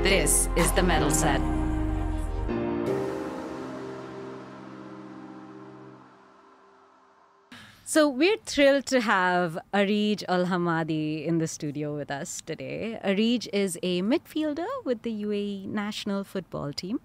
This is the Mettleset. So we're thrilled to have Areej Al Hammadi in the studio with us today. Areej is a midfielder with the UAE National Football Team,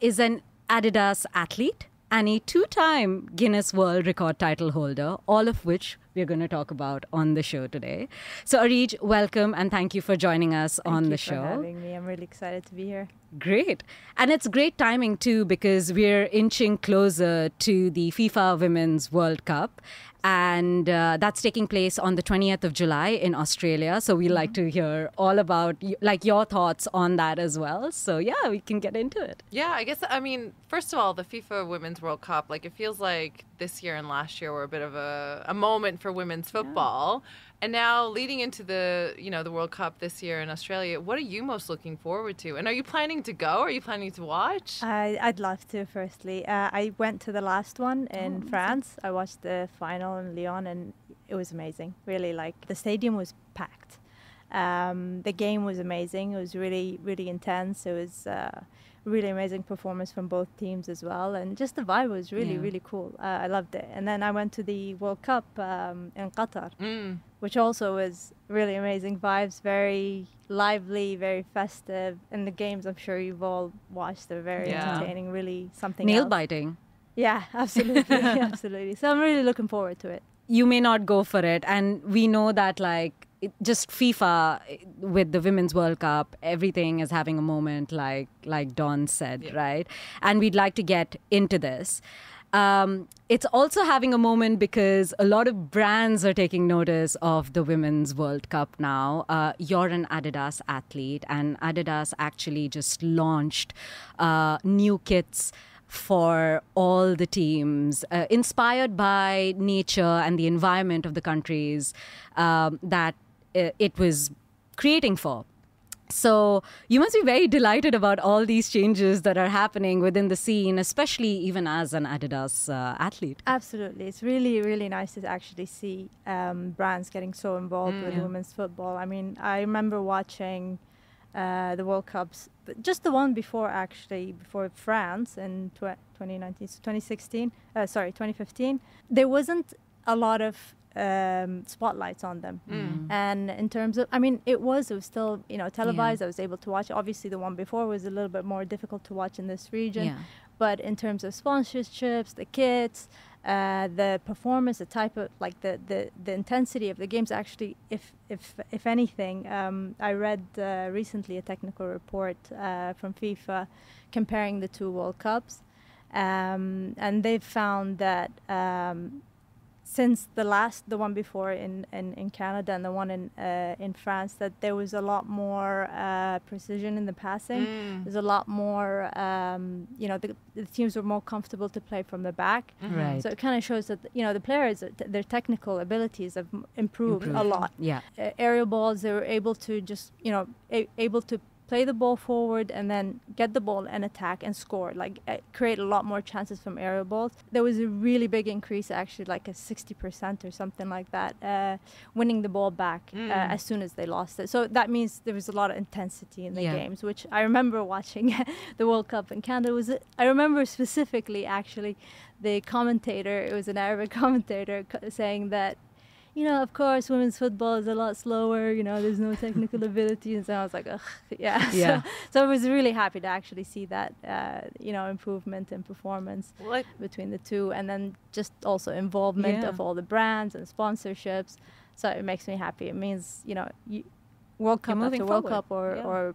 is an Adidas athlete, and a two-time Guinness World Record title holder, all of which we're going to talk about on the show today. So Areej, welcome and thank you for joining us on the show. Thank you for having me. I'm really excited to be here. Great. And it's great timing too, because we're inching closer to the FIFA Women's World Cup. And that's taking place on the 20th of July in Australia. So we'd like to hear all about your thoughts on that as well. So yeah, we can get into it. Yeah, I guess, I mean, first of all, the FIFA Women's World Cup, it feels like this year and last year were a bit of a moment for women's football. Yeah. And now leading into the World Cup this year in Australia, what are you most looking forward to? And are you planning to go? Are you planning to watch? I'd love to, firstly. I went to the last one in France. I watched the final in Lyon and it was amazing. Really, the stadium was packed. The game was amazing. It was really, really intense. It was really amazing performance from both teams as well. And just the vibe was really, really cool. I loved it. And then I went to the World Cup in Qatar, which also was really amazing vibes, very lively, very festive. And the games, I'm sure you've all watched, they're very entertaining, really something Nail-biting. Yeah, absolutely, absolutely. So I'm really looking forward to it. You may not go for it. And we know that just FIFA with the Women's World Cup, everything is having a moment like Dawn said, right? And we'd like to get into this. It's also having a moment because a lot of brands are taking notice of the Women's World Cup now. You're an Adidas athlete, and Adidas actually just launched new kits for all the teams, inspired by nature and the environment of the countries that it was creating for. So you must be very delighted about all these changes that are happening within the scene, especially even as an Adidas athlete. Absolutely. It's really, really nice to actually see brands getting so involved with women's football. I mean, I remember watching the World Cups, just the one before France in 2019, so 2015. There wasn't a lot of spotlights on them. And in terms of, I mean, it was still, televised. I was able to watch. Obviously, the one before was a little bit more difficult to watch in this region. Yeah. But in terms of sponsorships, the kits, the performance, the type of, the intensity of the games, actually, if anything, I read recently a technical report from FIFA comparing the two World Cups. And they've found that since the one before in Canada and the one in France, that there was a lot more precision in the passing. There's a lot more, the teams were more comfortable to play from the back. Right. So it kind of shows that, the players, their technical abilities have improved a lot. Yeah. Aerial balls, they were able to just, able to play the ball forward and then get the ball and attack and score, create a lot more chances from aerial balls. There was a really big increase, actually, a 60% or something like that, winning the ball back as soon as they lost it. So that means there was a lot of intensity in the games, which I remember watching the World Cup in Canada. I remember specifically, actually, the commentator, it was an Arabic commentator, saying that, of course, women's football is a lot slower. There's no technical ability. And so I was like, ugh, yeah. So I was really happy to actually see that, improvement in performance between the two. And then just also involvement of all the brands and sponsorships. So it makes me happy. It means, World Cup after World Cup or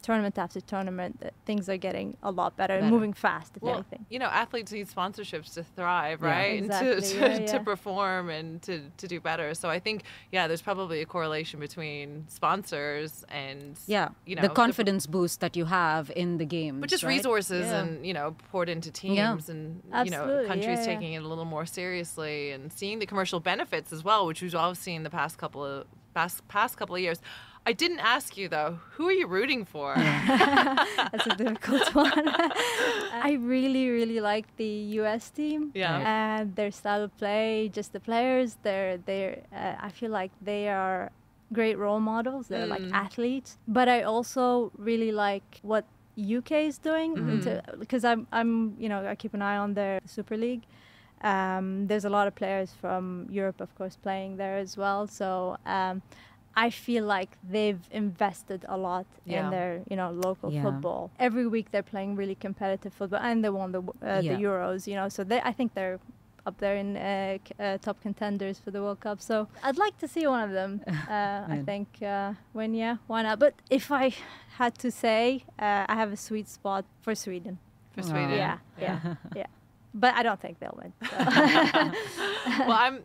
tournament after tournament, things are getting a lot better and moving fast, if anything. Athletes need sponsorships to thrive, right? Exactly. And to perform and to do better. So I think, there's probably a correlation between sponsors and, the confidence boost that you have in the games. But just resources and, poured into teams and, countries taking it a little more seriously and seeing the commercial benefits as well, which we've all seen the past couple of years. I didn't ask you, though, who are you rooting for? That's a difficult one. I really, really like the U.S. team and their style of play, just the players. I feel like they are great role models. They're like athletes. But I also really like what UK is doing because I'm you know, I keep an eye on their Super League. There's a lot of players from Europe, of course, playing there as well. So I feel like they've invested a lot in their, you know, local football. Every week they're playing really competitive football, and they won the Euros, you know. So I think they're up there in top contenders for the World Cup. So I'd like to see one of them. I think win. Yeah, why not? But if I had to say, I have a sweet spot for Sweden. For Sweden. Yeah. But I don't think they'll win. So. Well,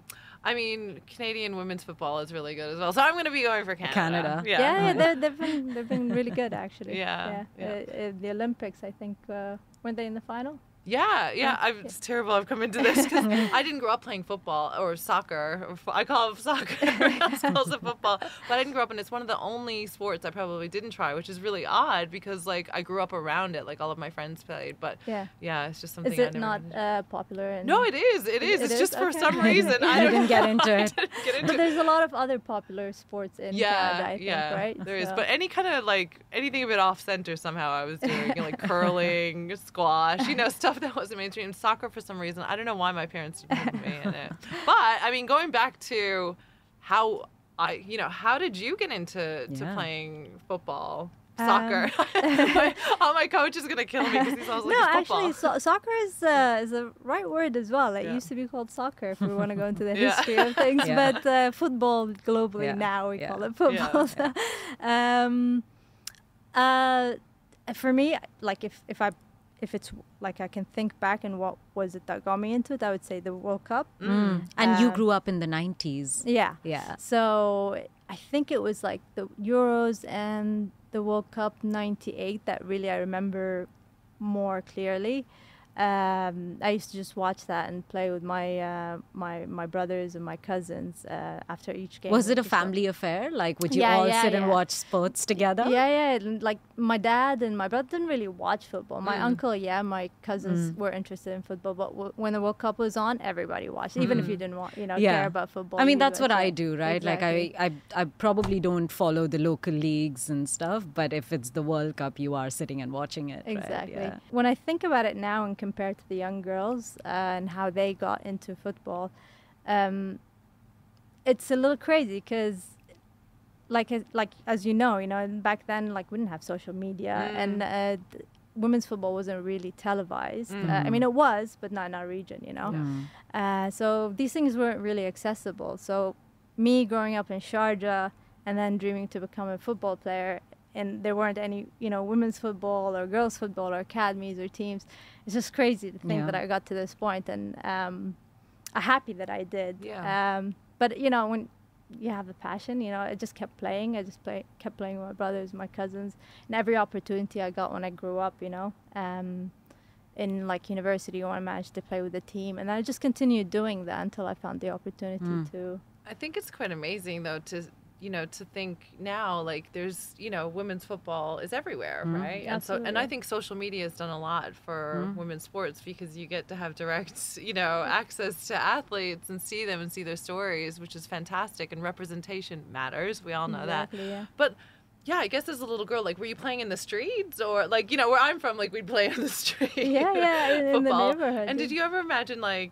I mean, Canadian women's football is really good as well, so I'm going to be going for Canada. Yeah, they've been really good actually. Yeah. The Olympics, I think, weren't they in the final? Yeah. It's terrible I've come into this because I didn't grow up playing football or soccer. I call it soccer. Everyone else calls it football. But I didn't grow up, and it's one of the only sports I probably didn't try, which is really odd because, like, I grew up around it. Like, all of my friends played. But, it's just something I never Is it not popular? No, it is. It is just for some reason. I didn't get into it. But there's a lot of other popular sports in Canada, I think, right? There is. But any kind of, like, anything a bit off-center somehow I was doing. Like, curling, squash, you know, stuff that wasn't mainstream. Soccer, for some reason, I don't know why my parents didn't put me in it. But I mean, going back to how did you get into playing football, soccer? My coach is gonna kill me because he sounds like football. Actually, soccer is a right word as well. It used to be called soccer if we want to go into the history of things, but football globally now we call it football. For me, like if it's like I can think back and what was it that got me into it, I would say the World Cup. And you grew up in the 90s. Yeah. So I think it was like the Euros and the World Cup 98 that really I remember more clearly. I used to just watch that and play with my my brothers and my cousins after each game. Was it a family affair? Like, would you all sit and watch sports together? Yeah. Like, my dad and my brother didn't really watch football. My uncle, my cousins were interested in football. But when the World Cup was on, everybody watched, even if you didn't want, care about football. I mean, that's what I do, right? Exactly. Like, I probably don't follow the local leagues and stuff, but if it's the World Cup, you are sitting and watching it. Exactly. Right? Yeah. When I think about it now and compared to the young girls and how they got into football, it's a little crazy because, like as you know, back then, like, we didn't have social media and women's football wasn't really televised. I mean, it was, but not in our region, so these things weren't really accessible. So me growing up in Sharjah and then dreaming to become a football player, and there weren't any, women's football or girls' football or academies or teams. It's just crazy to think that I got to this point, and I'm happy that I did. But, when you have a passion, I just kept playing. I just kept playing with my brothers, my cousins, and every opportunity I got when I grew up, in, like, university, when I managed to play with the team. And I just continued doing that until I found the opportunity to. I think it's quite amazing, though, to think now, like, there's, women's football is everywhere, right? Absolutely. And I think social media has done a lot for women's sports because you get to have direct, access to athletes and see them and see their stories, which is fantastic. And representation matters. We all know that. Yeah. But yeah, I guess as a little girl, like, were you playing in the streets or, like, where I'm from, like, we'd play on the street. Yeah, in the neighborhood. And did you ever imagine, like,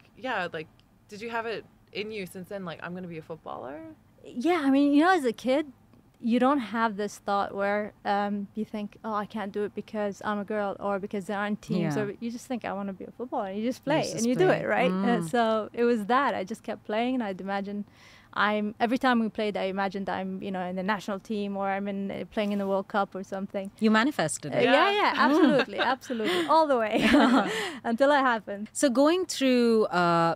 did you have it in you since then, like, I'm going to be a footballer? Yeah, I mean, as a kid, you don't have this thought where you think, oh, I can't do it because I'm a girl or because there aren't teams. Or you just think, I want to be a footballer. And you just play and you do it, right? So it was that. I just kept playing, and I'd imagine every time we played, I imagined I'm, in the national team or I'm playing in the World Cup or something. You manifested it. Yeah, absolutely, all the way until it happened. So going through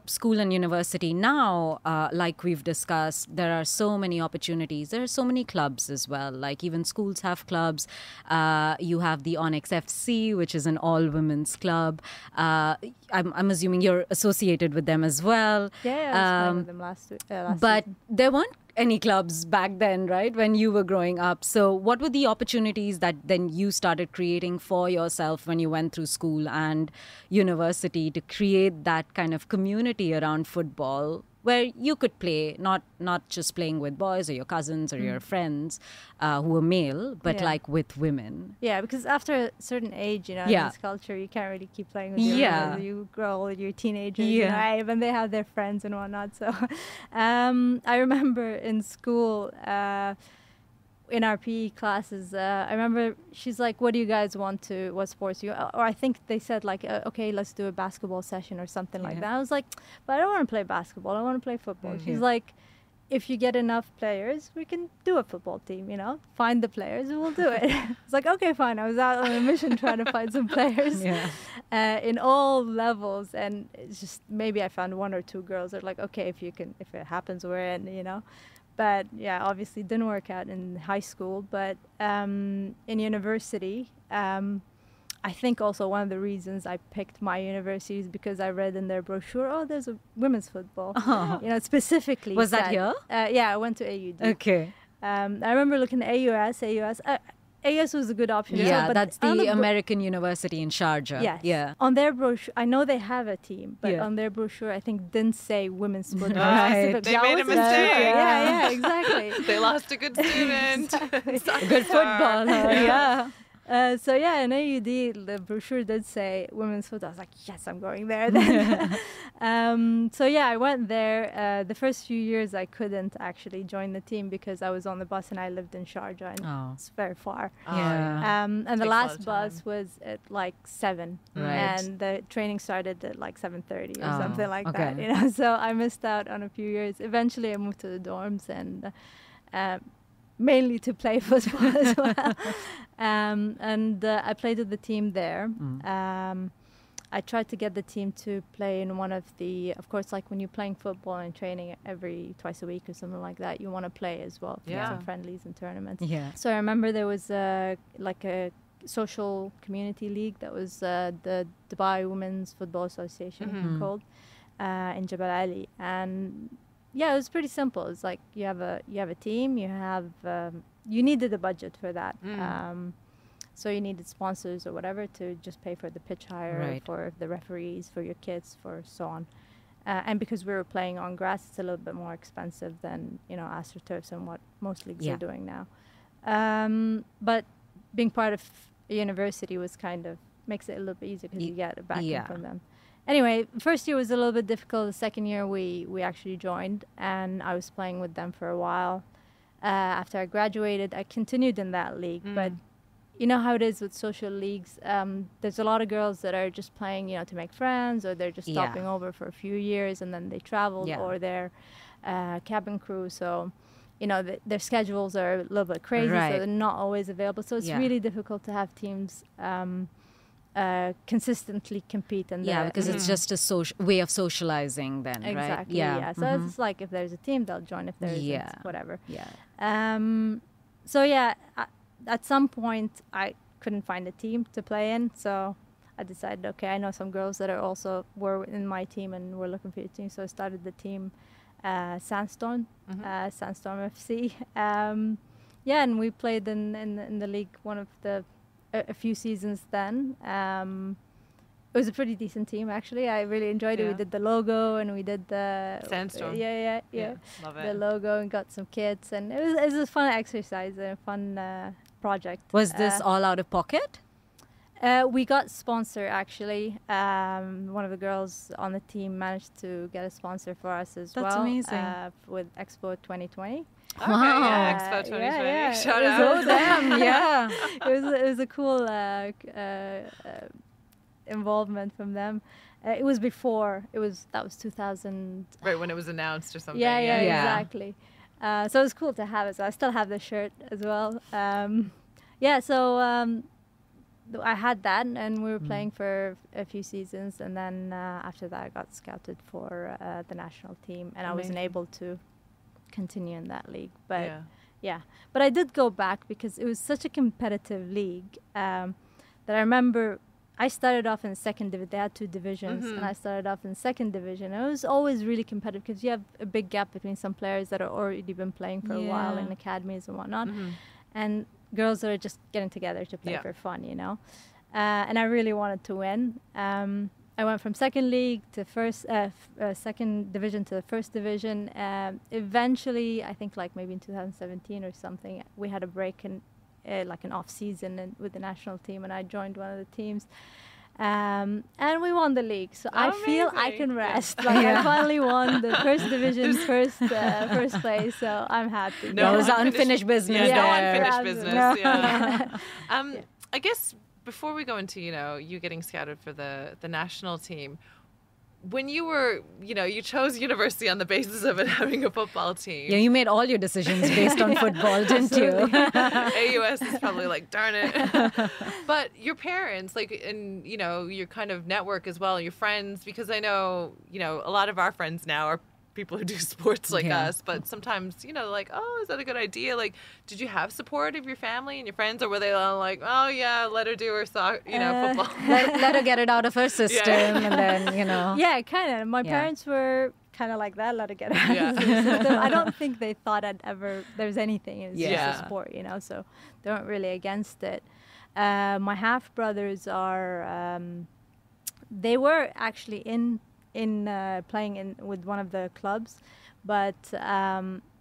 school and university now, like we've discussed, there are so many opportunities. There are so many clubs as well. Like, even schools have clubs. You have the Onyx FC, which is an all-women's club. I'm assuming you're associated with them as well. Yeah, I was playing with them last but there weren't any clubs back then, right, when you were growing up. So what were the opportunities that then you started creating for yourself when you went through school and university to create that kind of community around football where you could play, not just playing with boys or your cousins or your friends who are male, but Yeah. like with women. Yeah, because after a certain age, you know, in Yeah. this culture, you can't really keep playing with your Yeah. you grow with your teenagers, you know, Yeah. when they have their friends and whatnot. So, I remember in school, in our PE classes, I remember she's like, "What do you guys want to? What sports you?" Or I think they said like, "Okay, let's do a basketball session or something like Yeah. that." I was like, "But I don't want to play basketball. I want to play football." She's like, if you get enough players, we can do a football team, you know, find the players and we'll do it. It's like, okay, fine. I was out on a mission trying to find some players in all levels. And it's just, maybe I found one or two girls that are like, okay, if it happens, we're in, you know. But yeah, obviously didn't work out in high school, but in university, I think also one of the reasons I picked my university is because I read in their brochure, oh, there's a women's football. You know, specifically. Was that here? Yeah, I went to AUD. Okay. I remember looking at AUS. AUS was a good option. Yeah, as well, but that's on the American University in Sharjah. Yes. Yeah. On their brochure, I know they have a team, but Yeah. on their brochure, I think didn't say women's football. Right. specific. They That made a was mistake. Yeah, exactly. They lost a good student. Good footballer. Yeah. So yeah, in AUD, the brochure did say women's football. I was like, yes, I'm going there then. So yeah, I went there. The first few years, I couldn't actually join the team because I was on the bus and I lived in Sharjah, and it's very far. Yeah. And the Takes a lot last of bus time. was at like 7, Right. and the training started at like 7:30 or Oh, something like that. okay. You know, so I missed out on a few years. Eventually, I moved to the dorms and. Mainly to play football as well. And I played with the team there. I tried to get the team to play in one of the, of course, like when you're playing football and training twice a week or something like that, you want to play as well for some friendlies and tournaments. Yeah. So I remember there was like a social community league that was the Dubai Women's Football Association called in Jabal Ali, and yeah, it was pretty simple. It's like you have a team. You needed a budget for that. So you needed sponsors or whatever to just pay for the pitch hire, Right. for the referees, for your kits, for so on. And because we were playing on grass, it's a little bit more expensive than, you know, AstroTurfs and what most leagues are doing now. But being part of a university makes it a little bit easier because you get a backing from them. Anyway, first year was a little bit difficult. The second year we actually joined, and I was playing with them for a while. After I graduated, I continued in that league. But you know how it is with social leagues. There's a lot of girls that are just playing, you know, to make friends, or they're just stopping over for a few years and then they traveled, or they're cabin crew. So, you know, their schedules are a little bit crazy, so they're not always available. So it's really difficult to have teams consistently compete in because it's just a way of socializing then, right? Exactly, yeah. So it's like if there's a team, they'll join. If there isn't, whatever. So yeah, at some point I couldn't find a team to play in, so I decided, okay, I know some girls that were in my team and were looking for a team, so I started the team Sandstorm FC. And we played in the league a few seasons then. It was a pretty decent team, actually. I really enjoyed it. We did the logo and we did the Sandstorm. Yeah. Love it. The logo and got some kits, and it was a fun exercise and a fun project. Was this all out of pocket? We got sponsor, actually. One of the girls on the team managed to get a sponsor for us as well. That's amazing. With Expo 2020. Okay, yeah, Expo 2020. Yeah. Shout It was out. so damn, yeah. It was a cool involvement from them. It was before. That was 2000. Right, when it was announced or something. Yeah, Yeah. exactly. So it was cool to have it. So I still have the shirt as well. I had that, and we were playing for a few seasons, and then after that I got scouted for the national team, and I wasn't able to continue in that league. But but I did go back because it was such a competitive league that I remember I started off in second division. They had 2 divisions, and I started off in second division. It was always really competitive because you have a big gap between some players that are already been playing for a while in academies and whatnot, and girls that are just getting together to play for fun, you know. And I really wanted to win. I went from second league to second division to the first division. Eventually, I think like maybe in 2017 or something, we had a break in like an off season with the national team, and I joined one of the teams. And we won the league, so I feel I can rest. Like I finally won the first division, first place. So I'm happy. No, it was unfinished business. No unfinished business. No. Yeah. I guess before we go into you getting scouted for the national team, when you were you chose university on the basis of it having a football team. Yeah, you made all your decisions based on football, didn't you? AUS is probably like, darn it. But your parents, like, and your kind of network as well, your friends, because I know a lot of our friends now are people who do sports like us, but sometimes like, oh, is that a good idea? Like, did you have support of your family and your friends, or were they all like, oh yeah, let her do her football, let her get it out of her system, and then yeah, kind of. My parents were kind of like that, let her get it out of her system. I don't think they thought there's anything. It's just a sport, so they weren't really against it. My half brothers are they were actually in playing with one of the clubs, but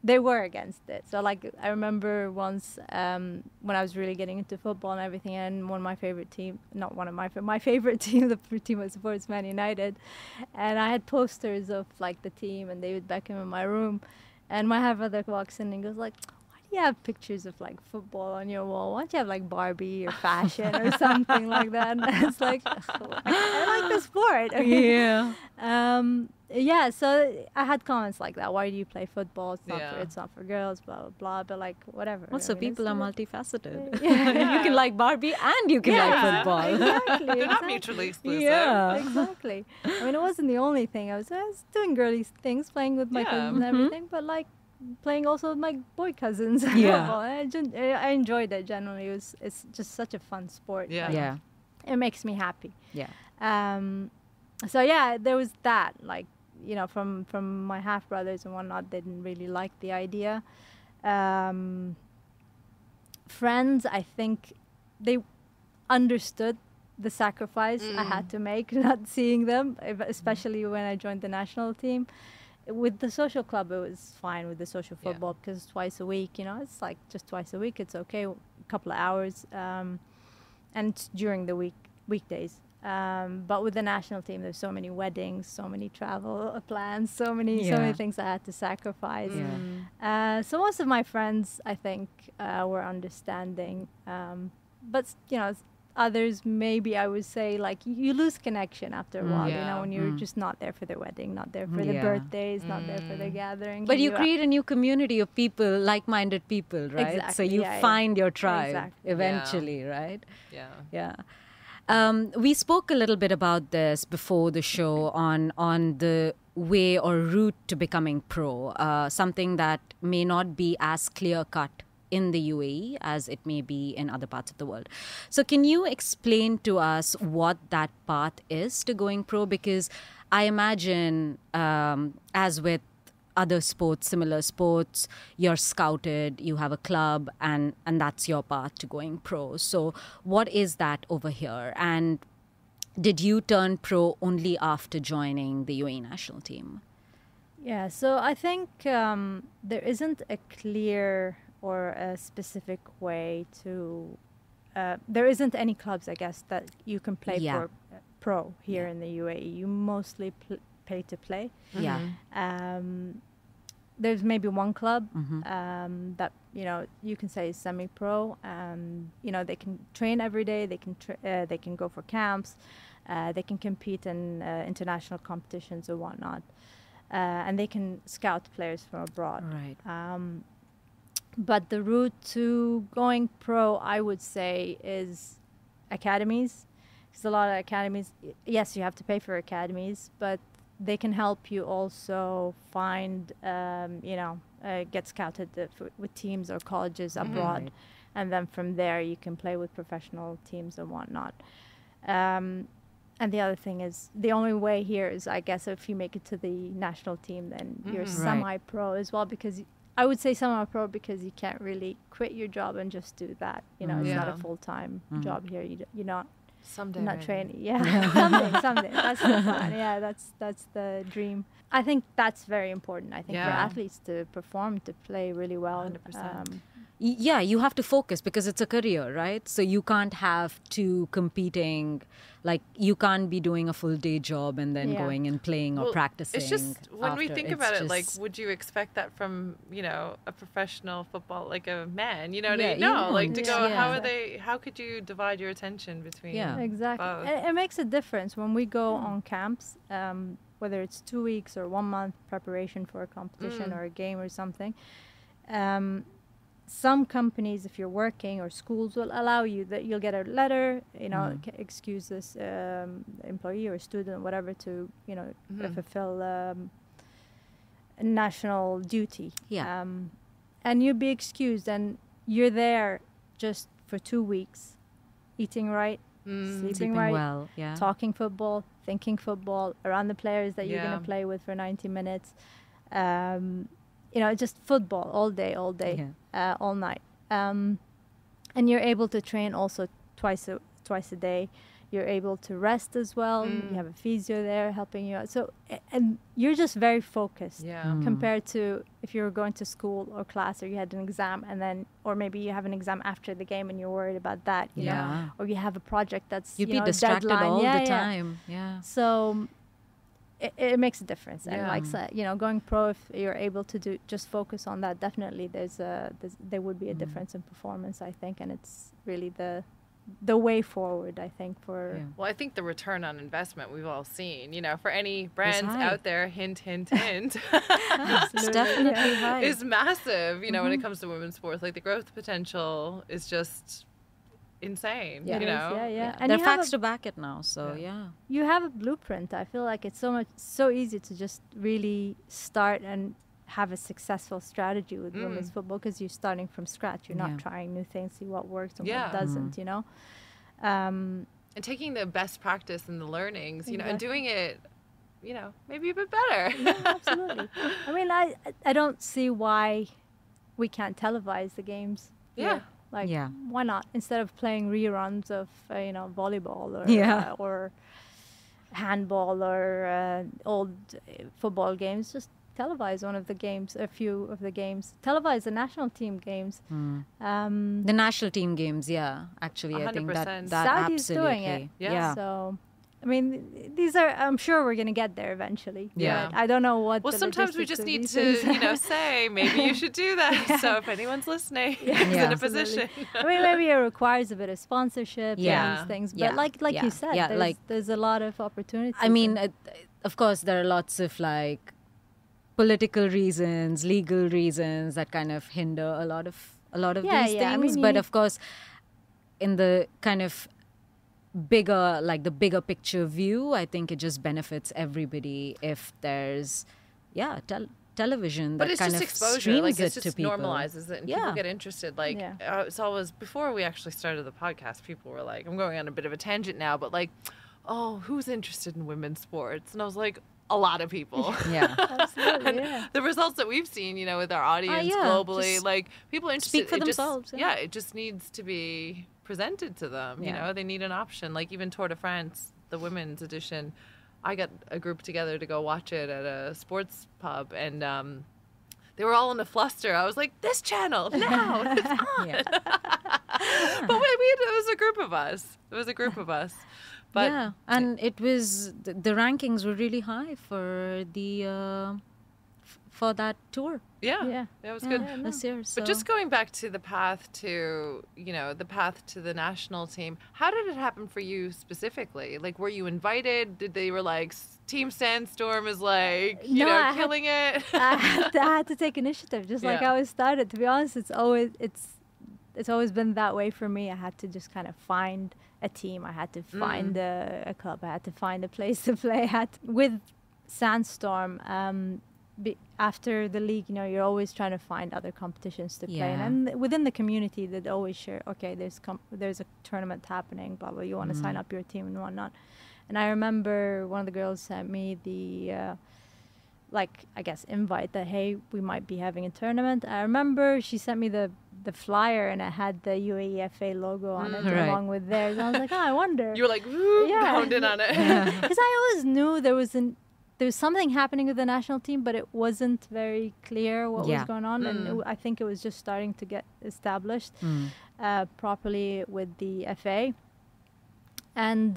they were against it. So like I remember once when I was really getting into football and everything, and my favorite team, my favorite team, the team I support is Man United, and I had posters of like the team and David Beckham in my room, and my half brother walks in and goes like, you have pictures of like football on your wall? Why don't you have like Barbie or fashion or something like that? And it's like, I like the sport. Yeah. Yeah, so I had comments like that. Why do you play football? It's not for girls, blah, blah, blah. But like, whatever. Also, people are multifaceted. Yeah. You can like Barbie and you can like football. Exactly. They're not mutually exclusive. Yeah. Exactly. I mean, it wasn't the only thing. I was doing girly things, playing with my cousins and everything, but like, playing also with my boy cousins. I enjoyed it generally. It's just such a fun sport. Yeah. It makes me happy. Yeah. So yeah, there was that. Like, from my half brothers and whatnot, they didn't really like the idea. Friends, I think they understood the sacrifice I had to make not seeing them, especially when I joined the national team. With the social club, it was fine with the social football because it's twice a week. It's like just twice a week. It's okay, a couple of hours, and during the weekdays. But with the national team, there's so many weddings, so many travel plans, so many things I had to sacrifice. So most of my friends, I think, were understanding. But others, maybe I would say, like, you lose connection after a while, when you're just not there for their wedding, not there for their birthdays, not there for their gathering. But you create a new community of people, like-minded people, right? Exactly. So you find your tribe eventually, right? Yeah. We spoke a little bit about this before the show on the way or route to becoming pro, something that may not be as clear-cut in the UAE as it may be in other parts of the world. So can you explain to us what that path is to going pro? Because I imagine, as with other sports, similar sports, you're scouted, you have a club, and that's your path to going pro. So what is that over here? And did you turn pro only after joining the UAE national team? Yeah, so I think there isn't a clear or a specific way to... there isn't any clubs, I guess, that you can play for pro here in the UAE. You mostly pay to play. There's maybe one club that you can say is semi-pro. They can train every day. They can go for camps. They can compete in international competitions or whatnot, and they can scout players from abroad. Right. But the route to going pro, I would say, is academies. Because a lot of academies, yes, you have to pay for academies, but they can help you also find, get scouted with teams or colleges abroad. And then from there, you can play with professional teams and whatnot. And the other thing is, the only way here is, I guess, if you make it to the national team, then you're semi-pro as well. Because I would say semi-pro because you can't really quit your job and just do that. It's not a full-time job here. Someday. not maybe. training. Yeah, someday. That's the plan. Yeah, that's the dream. I think that's very important. I think for Yeah. athletes to perform, to play really well. 100%. Yeah, you have to focus because it's a career, right? So you can't have two competing, like you can't be doing a full day job and then Yeah. going and playing or Well, practicing. It's just when we after. think It's about it, like, just- would you expect that from a professional football, like a man? You know what I Yeah, mean? you No, like to won't. go. Yeah. How are they? How could you divide your attention between? Yeah. Exactly. both? It makes a difference when we go on camps, whether it's 2 weeks or 1 month preparation for a competition or a game or something. Some companies, if you're working, or schools will allow you that you'll get a letter, excuse this employee or student, whatever, to fulfill a national duty. Yeah. And you'll be excused, and you're there just for 2 weeks, eating right, sleeping right, well, yeah. talking football, thinking football, around the players that you're going to play with for 90 minutes. Just football all day, all night. And you're able to train also twice a day. You're able to rest as well. You have a physio there helping you out. So, and you're just very focused compared to if you were going to school or class, or you had an exam or maybe you have an exam after the game and you're worried about that, you know, or you have a project that's, You'd be distracted deadline. all the time. Yeah. So it makes a difference. And going pro, if you're able to just focus on that, definitely there would be a difference in performance, I think. And it's really the way forward, I think, for... Yeah. Well, I think the return on investment we've all seen, for any brands high. out there, hint, hint, hint, It's definitely high. is massive, when it comes to women's sports. Like, the growth potential is just insane, Yeah. you know? Yeah. And And there you are have facts to back it now, so yeah. you have a blueprint. I feel like it's so easy to just really start and have a successful strategy with women's football, because you're starting from scratch. You're not trying new things, see what works and what doesn't, And taking the best practice and the learnings, and doing it, maybe a bit better. Yeah, absolutely. I mean, I don't see why we can't televise the games. Yeah. Like, Yeah. why not? Instead of playing reruns of, volleyball or handball or old football games, just televise one of the games, a few of the games. Televise the national team games. The national team games, yeah. Actually, I think 100%. that Saudi's absolutely. doing it. Yeah. So, I mean, I'm sure we're going to get there eventually. Yeah. But I don't know what. Well, the sometimes we logistics just of need these to, things- say, maybe you should do that. So if anyone's listening, is in a Absolutely. position. I mean, maybe it requires a bit of sponsorship Yeah. and these things, but Yeah. like Yeah. you said, Yeah, there's a lot of opportunities. I mean, of course, there are lots of political reasons, legal reasons that kind of hinder a lot of Yeah, these yeah. I things. mean, But you- of course, in the kind of the bigger picture view, I think it just benefits everybody if there's, television But that it's kind just of exposure. streams Like, it to just people. normalizes it and Yeah. people get interested. Like, Yeah. it's always, before we actually started the podcast, people were like, I'm going on a bit of a tangent now, but like, oh, who's interested in women's sports? And I was like, a lot of people. Yeah. Absolutely, And yeah. the results that we've seen, with our audience yeah, globally, just like, people are interested. speak for it just- themselves, yeah. it just needs to be presented to them. Yeah. They need an option. Like, even Tour de France, the women's edition, I got a group together to go watch it at a sports pub, and they were all in a fluster. I was like, this channel, now, it's on. Yeah. But it was a group of us. It was a group of us. But yeah, and it was the rankings were really high for the for that tour. yeah, it was good. This year. So. But just going back to the path to, the national team, how did it happen for you specifically? Like, were you invited? Did they were like, Team Sandstorm is like, killing it? I had to take initiative, just like Yeah. I was started. To be honest, it's always been that way for me. I had to just kind of find a team. I had to find a club. I had to find a place to play. With Sandstorm, after the league, you're always trying to find other competitions to play. Yeah. And within the community, they'd always share, okay, there's a tournament happening, blah, blah, you want to sign up your team and whatnot. And I remember one of the girls sent me the, invite that, hey, we might be having a tournament. I remember she sent me the the flyer, and it had the UAE logo on it Right. along with theirs. I was like, oh, I wonder. You were like, woo, Yeah. honed in on it. Because I always knew there was something happening with the national team, but it wasn't very clear what was going on, and I think it was just starting to get established properly with the FA. And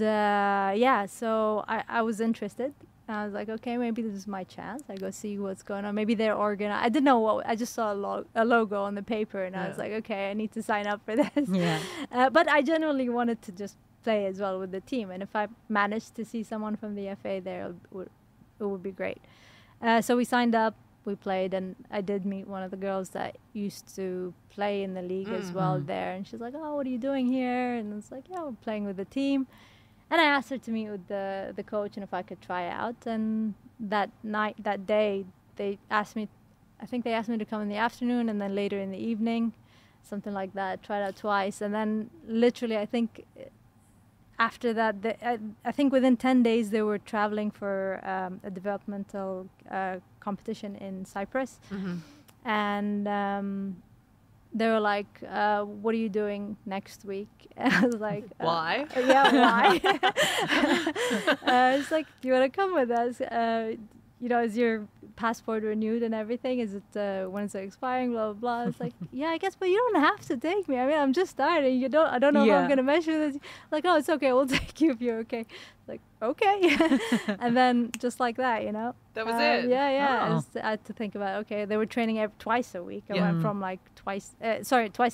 so I was interested. I was like, okay, maybe this is my chance. I go see what's going on. Maybe they're organized. I didn't know what. I just saw a logo on the paper, and I was like, okay, I need to sign up for this. Yeah. But I genuinely wanted to just play as well with the team, and if I managed to see someone from the FA there, it would be great. So we signed up. We played, and I did meet one of the girls that used to play in the league as well there, and she's like, oh, what are you doing here? And it's like, yeah, we're playing with the team. And I asked her to meet with the coach and if I could try out. And that day, they asked me, I think they asked me to come in the afternoon and then later in the evening, something like that. Tried out twice. And then literally, I think after that, I think within 10 days, they were traveling for a developmental competition in Cyprus. And they were like, what are you doing next week? And I was like, why? Yeah, why? It's like, do you want to come with us? Is your passport renewed and everything? Is it, when is it expiring? Blah, blah, blah. It's like, yeah, I guess, but you don't have to take me. I mean, I'm just starting. I don't know if I'm going to measure this. Like, oh, it's okay. We'll take you if you're okay. Like, okay. And then just like that, That was it. Yeah. I had to think about, okay, they were training twice a week. I went from like twice a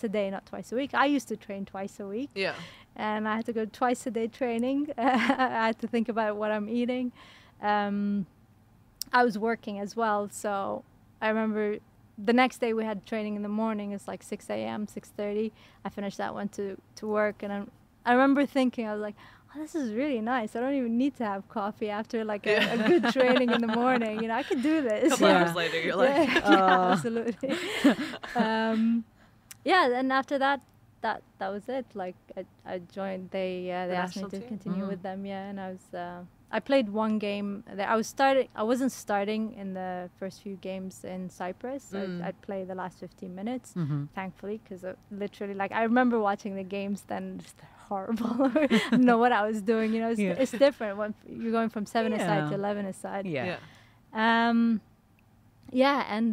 day, not twice a week. I used to train twice a week. Yeah. And I had to go twice a day training. I had to think about what I'm eating. I was working as well. So I remember the next day we had training in the morning. It's like 6 a.m., 6:30. I finished that, went to work. And I remember thinking, I was like, oh, this is really nice. I don't even need to have coffee after like a good training in the morning. I could do this. A couple hours later, you're like, absolutely. And after that was it. Like I joined. They asked me to continue with them. Yeah, and I was. I played one game. I wasn't starting in the first few games in Cyprus. I'd play the last 15 minutes, thankfully, because literally, like, I remember watching the games then. Just horrible. I don't know what I was doing. It's different when you're going from 7-a-side to 11-a-side. And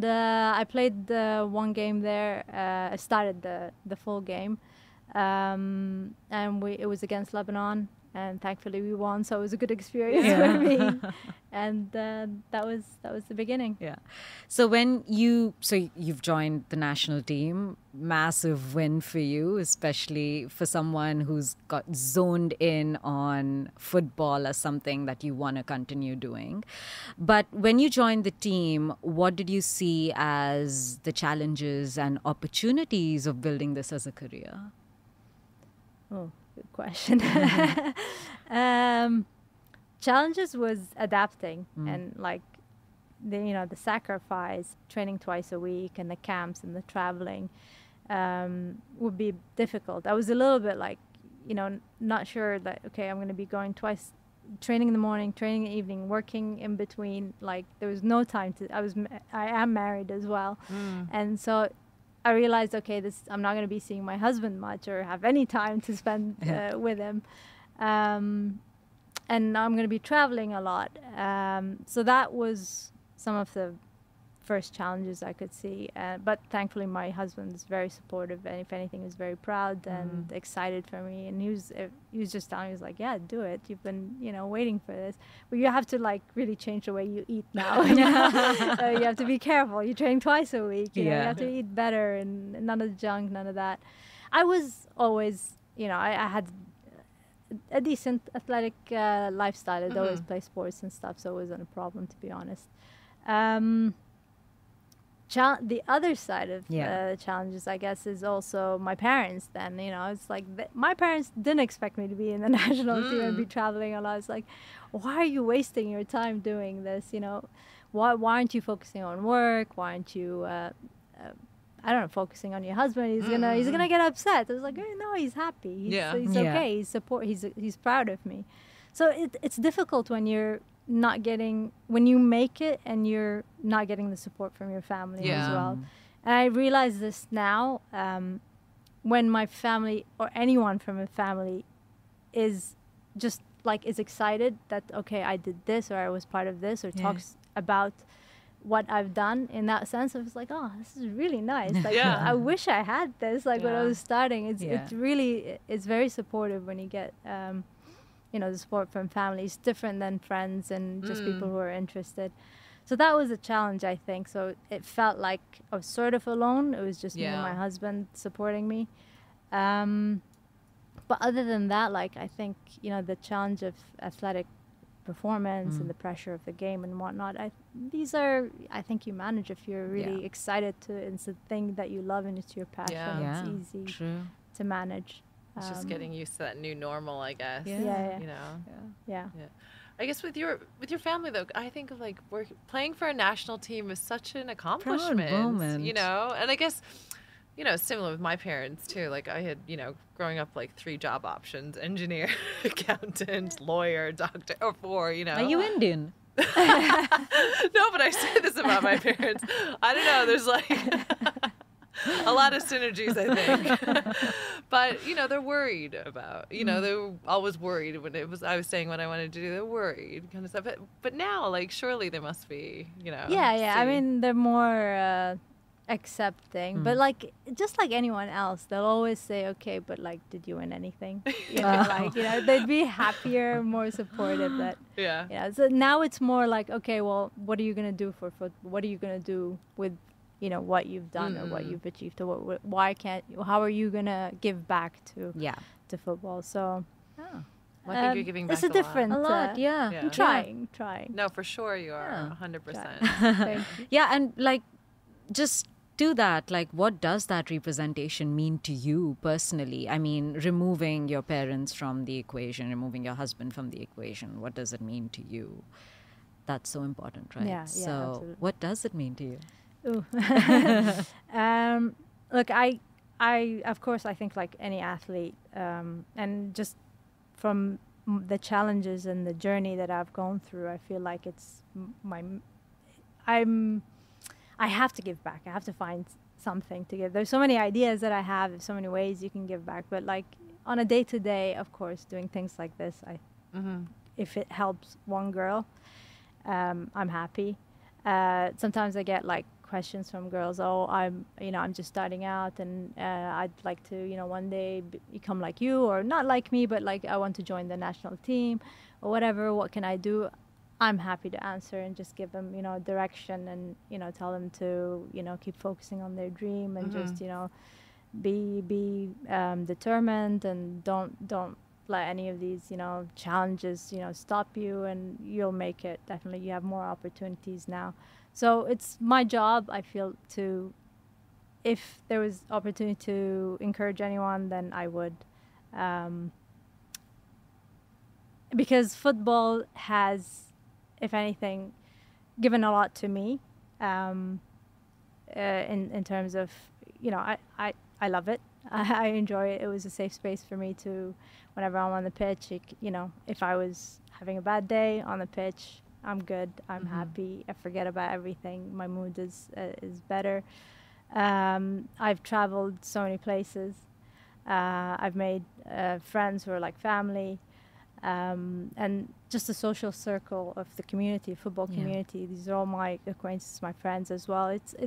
I played one game there. I started the full game, and it was against Lebanon, and thankfully we won. So it was a good experience for me, and that was the beginning. Yeah. So you've joined the national team, massive win for you, especially for someone who's got zoned in on football as something that you want to continue doing. But when you joined the team, what did you see as the challenges and opportunities of building this as a career? Oh, good question. Challenges was adapting and like the sacrifice, training twice a week, and the camps and the traveling would be difficult. I was a little bit like, not sure that, okay, I'm going to be going twice, training in the morning, training in the evening, working in between. Like, there was no time I am married as well. And so I realized, okay, I'm not going to be seeing my husband much or have any time to spend with him. And I'm going to be traveling a lot. So that was some of the first challenges I could see. But thankfully, my husband is very supportive, and if anything, is very proud and excited for me. And he was just telling me, he was like, yeah, do it. You've been, waiting for this. But you have to, like, really change the way you eat now. You have to be careful. You're training twice a week. You have to eat better, and none of the junk, none of that. I was always, I had a decent athletic lifestyle. I'd always play sports and stuff, so it wasn't a problem, to be honest. The other side of the challenges, I guess, is also my parents. Then, it's like my parents didn't expect me to be in the national team and be traveling a lot. It's like, why are you wasting your time doing this? Why aren't you focusing on work? Why aren't you focusing on your husband? He's gonna get upset. I was like, no, he's happy. He's okay. He's proud of me. So it's difficult when you make it and you're not getting the support from your family as well. And I realize this now, when my family or anyone from a family is just like is excited that, okay, I did this, or I was part of this, or talks about what I've done in that sense. I was like, oh, this is really nice. Like, I wish I had this. Like when I was starting, it's really, it's very supportive when you get, you know, the support from family. It's different than friends and just people who are interested. So that was a challenge, I think. So it felt like I was sort of alone. It was just me and my husband supporting me. But other than that, like, I think, you know, the challenge of athletic performance and the pressure of the game and whatnot, these are, I think you manage if you're really excited to, it's a thing that you love and it's your passion. It's easy to manage. It's just getting used to that new normal, I guess. You know? Yeah. I guess with your family though, I think of like playing for a national team is such an accomplishment. Proud moment. You know, and I guess, you know, similar with my parents too. Like I had, you know, growing up, like 3 job options: engineer, accountant, lawyer, doctor, or 4. You know. Are you Indian? No, but I say this about my parents. I don't know. There's like a lot of synergies, I think. But, you know, they're worried about, you know, they're always worried when I was saying what I wanted to do. They're worried kind of stuff. But now, like, surely they must be, you know. Yeah. I mean, they're more accepting. But, like, just like anyone else, they'll always say, okay, but, like, did you win anything? You know, like, you know, they'd be happier, more supportive. That, yeah. So now it's more like, okay, well, what are you going to do for football? What are you going to do with, you know, what you've done or what you've achieved, or how are you gonna give back to football? So well, I think you're giving back it's a different lot. I'm trying. No, for sure you are 100%. Yeah, and like just do that. Like, what does that representation mean to you personally? I mean, removing your parents from the equation, removing your husband from the equation, what does it mean to you? That's so important, right? Yeah, so absolutely. What does it mean to you? Look, I of course, I think like any athlete, and just from the challenges and the journey that I've gone through, I feel like it's I have to give back. I have to find something to give. There's so many ideas that I have, there's so many ways you can give back, but like on a day-to-day, of course, doing things like this, if it helps one girl, I'm happy. Sometimes I get like questions from girls, I'm just starting out and I'd like to, you know, one day become like you, or not like me, but like I want to join the national team or whatever. What can I do? I'm happy to answer and just give them, you know, direction and, you know, tell them to, you know, keep focusing on their dream and just, you know, be determined and don't let any of these, you know, challenges, you know, stop you, and you'll make it. Definitely, you have more opportunities now. So it's my job, I feel, to, if there was opportunity to encourage anyone, then I would. Because football has, if anything, given a lot to me, in terms of, you know, I love it. I enjoy it. It was a safe space for me to, whenever I'm on the pitch, you know, if I was having a bad day on the pitch, I'm good. I'm happy. I forget about everything. My mood is better. I've traveled so many places. I've made friends who are like family, and just a social circle of the community, football community. These are all my acquaintances, my friends as well. It's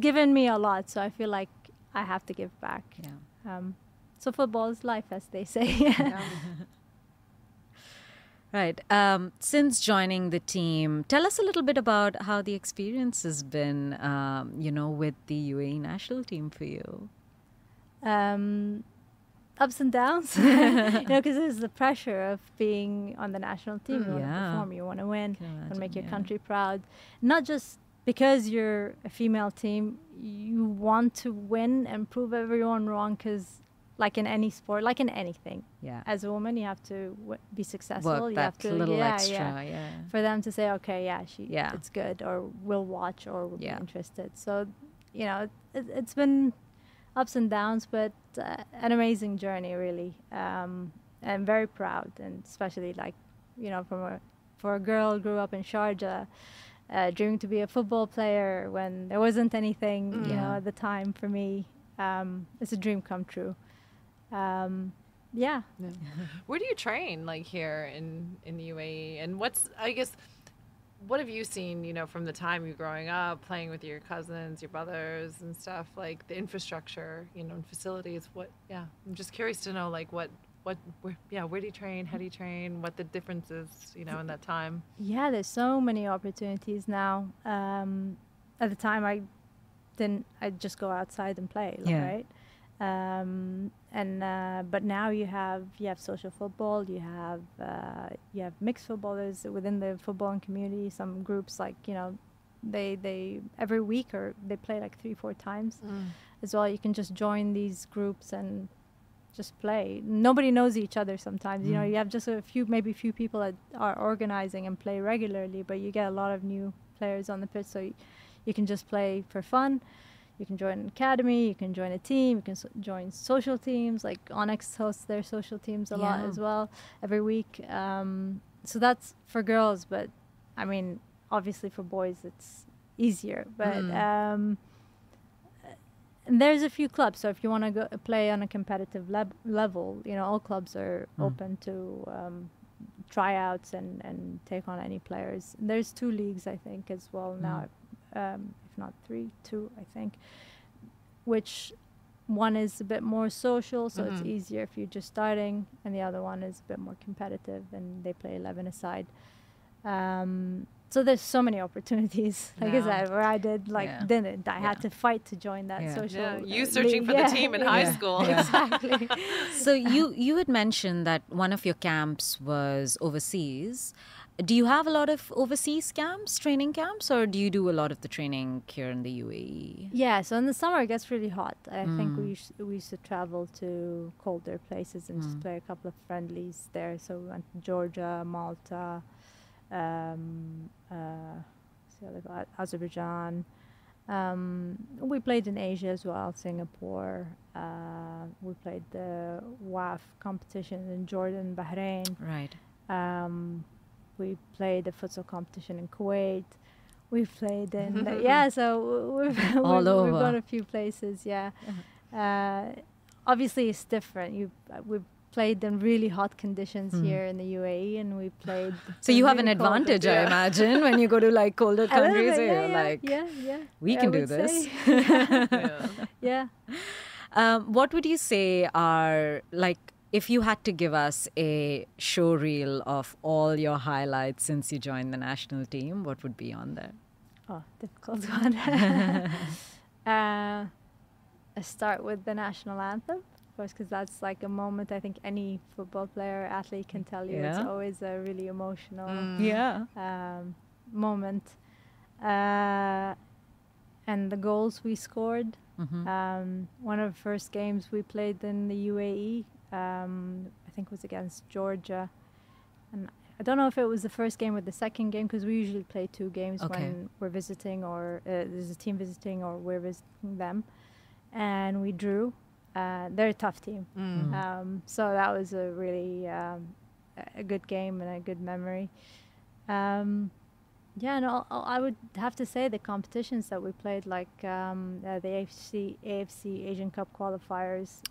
given me a lot, so I feel like I have to give back. So football is life, as they say. Right. Since joining the team, tell us a little bit about how the experience has been, you know, with the UAE national team for you. Ups and downs, you know, because there's the pressure of being on the national team. You want to perform, you want to win, you want to make your country proud. Not just because you're a female team, you want to win and prove everyone wrong, because like in any sport, like in anything, as a woman, you have to be successful. Work you that have to little extra, for them to say, okay, it's good, or we'll watch, or we'll be interested. So, you know, it's been ups and downs, but an amazing journey, really. I'm very proud, and especially like, you know, for a girl who grew up in Sharjah, dreaming to be a football player when there wasn't anything, you know, Yeah. at the time for me. It's a dream come true. Yeah. Where do you train, like here in the UAE? And I guess, what have you seen, you know, from the time you growing up, playing with your cousins, your brothers and stuff, like the infrastructure, you know, and facilities? I'm just curious to know, like, where do you train? How do you train? What the difference is, you know, in that time? Yeah, there's so many opportunities now. At the time, I'd just go outside and play, Yeah. right? But now you have social football, you have mixed football. There's within the footballing community some groups, like, you know, they every week, or they play like 3-4 times as well. You can just join these groups and just play. Nobody knows each other sometimes. You know, you have just maybe a few people that are organizing and play regularly, but you get a lot of new players on the pitch, so you can just play for fun. You can join an academy, you can join a team, you can join social teams, like Onyx hosts their social teams a lot as well every week. So that's for girls, but I mean, obviously for boys it's easier. But and there's a few clubs, so if you want to go play on a competitive level, you know, all clubs are open to tryouts and take on any players. There's 2 leagues, I think, as well now. If not 3, 2, I think, which one is a bit more social, so it's easier if you're just starting, and the other one is a bit more competitive, and they play 11 aside. So there's so many opportunities, like I said, where I didn't. I had to fight to join that social. Yeah, you searching for the team in high school. Exactly. So you had mentioned that one of your camps was overseas. Do you have a lot of overseas camps, training camps, or do you do a lot of the training here in the UAE? Yeah, so in the summer it gets really hot. I think we used to travel to colder places and just play a couple of friendlies there. So we went to Georgia, Malta, Azerbaijan. We played in Asia as well, Singapore. We played the WAF competition in Jordan, Bahrain. Right. We played the futsal competition in Kuwait. We played in so we've gone a few places. Obviously it's different. We've played in really hot conditions here in the UAE, and we played. So you have really an advantage, I imagine, when you go to like colder countries. We can do this. What would you say are, like, if you had to give us a show reel of all your highlights since you joined the national team, what would be on there? Oh, difficult one. I start with the national anthem, of course, because that's like a moment I think any football player, athlete can tell you. It's always a really emotional moment. And the goals we scored. One of the first games we played in the UAE, I think was against Georgia, and I don't know if it was the first game or the second game, because we usually play 2 games when we're visiting, or there's a team visiting, or we're visiting them, and we drew. They're a tough team, so that was a really a good game and a good memory. And I would have to say the competitions that we played, like the AFC Asian Cup qualifiers.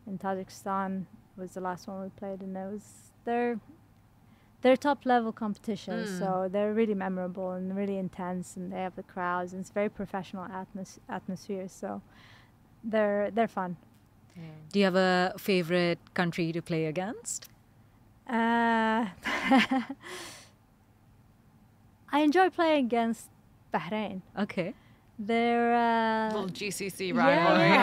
In Tajikistan was the last one we played, and they're top level competitions, so they're really memorable and really intense, and they have the crowds, and it's very professional atmosphere, so they're fun. Do you have a favorite country to play against? I enjoy playing against Bahrain. Okay. They're little GCC rivalry.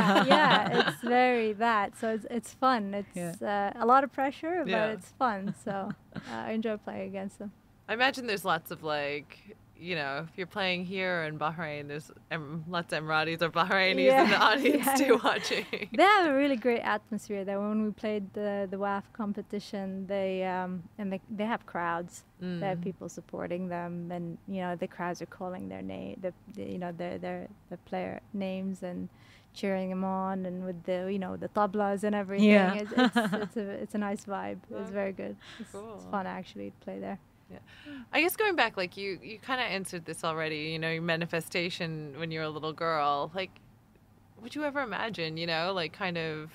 It's very that. So it's fun. It's a lot of pressure, but it's fun. So I enjoy playing against them. I imagine there's lots of, like, you know, if you're playing here in Bahrain, there's lots of Emiratis or Bahrainis in the audience too watching. They have a really great atmosphere there. When we played the WAF competition, they have crowds. They have people supporting them, and you know the crowds are calling their name, the player names, and cheering them on, and with the tablas and everything. It's a nice vibe. It's very good. It's fun actually to play there. Yeah. I guess going back, like you kind of answered this already, you know, your manifestation when you were a little girl. Like, would you ever imagine, you know, like kind of,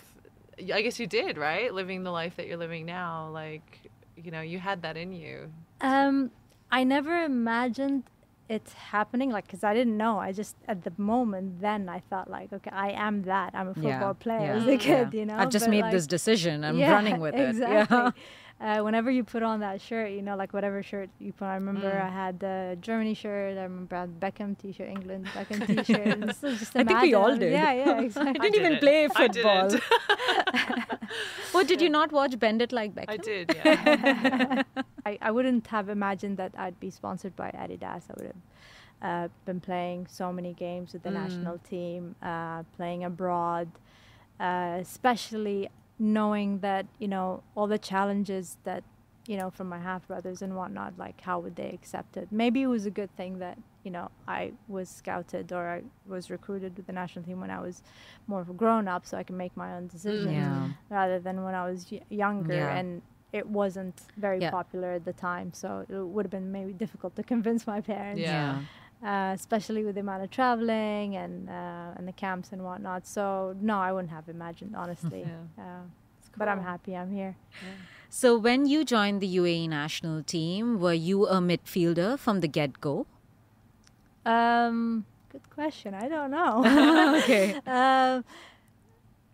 I guess you did, right? Living the life that you're living now. Like, you know, you had that in you. I never imagined it happening, like, because I didn't know. I just, at the moment, then I thought, like, okay, I am that. I'm a football player as a kid, you know? I've just But, made like, this decision. I'm yeah, running with exactly. it. Whenever you put on that shirt, you know, like whatever shirt you put on. I remember I had the Germany shirt. I remember I had Beckham t-shirt, England Beckham t-shirt. And so just I think we all did. Yeah, exactly. I didn't even play football. I didn't. Oh, did you not watch Bend It Like Beckham? I did, yeah. I wouldn't have imagined that I'd be sponsored by Adidas. I would have been playing so many games with the national team, playing abroad, especially knowing that, you know, all the challenges that, you know, from my half brothers and whatnot, like how would they accept it? Maybe it was a good thing that, you know, I was scouted or I was recruited with the national team when I was more of a grown up, so I can make my own decisions rather than when I was younger and it wasn't very popular at the time. So it would have been maybe difficult to convince my parents. Especially with the amount of traveling and the camps and whatnot. So no, I wouldn't have imagined, honestly. But I'm happy I'm here. So when you joined the UAE national team, were you a midfielder from the get-go? Good question. I don't know. Okay.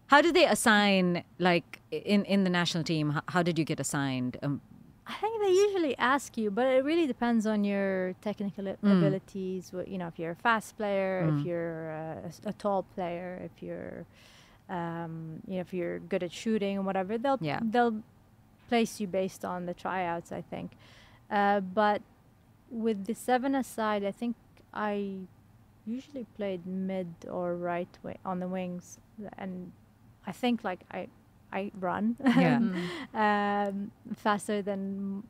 How did they assign, like, in the national team, how did you get assigned? I think they usually ask you, but it really depends on your technical abilities. You know, if you're a fast player, if you're a tall player, if you're, you know, if you're good at shooting and whatever, they'll place you based on the tryouts, I think. But with the 7-a-side, I think I usually played mid or right on the wings, and I think like I run faster than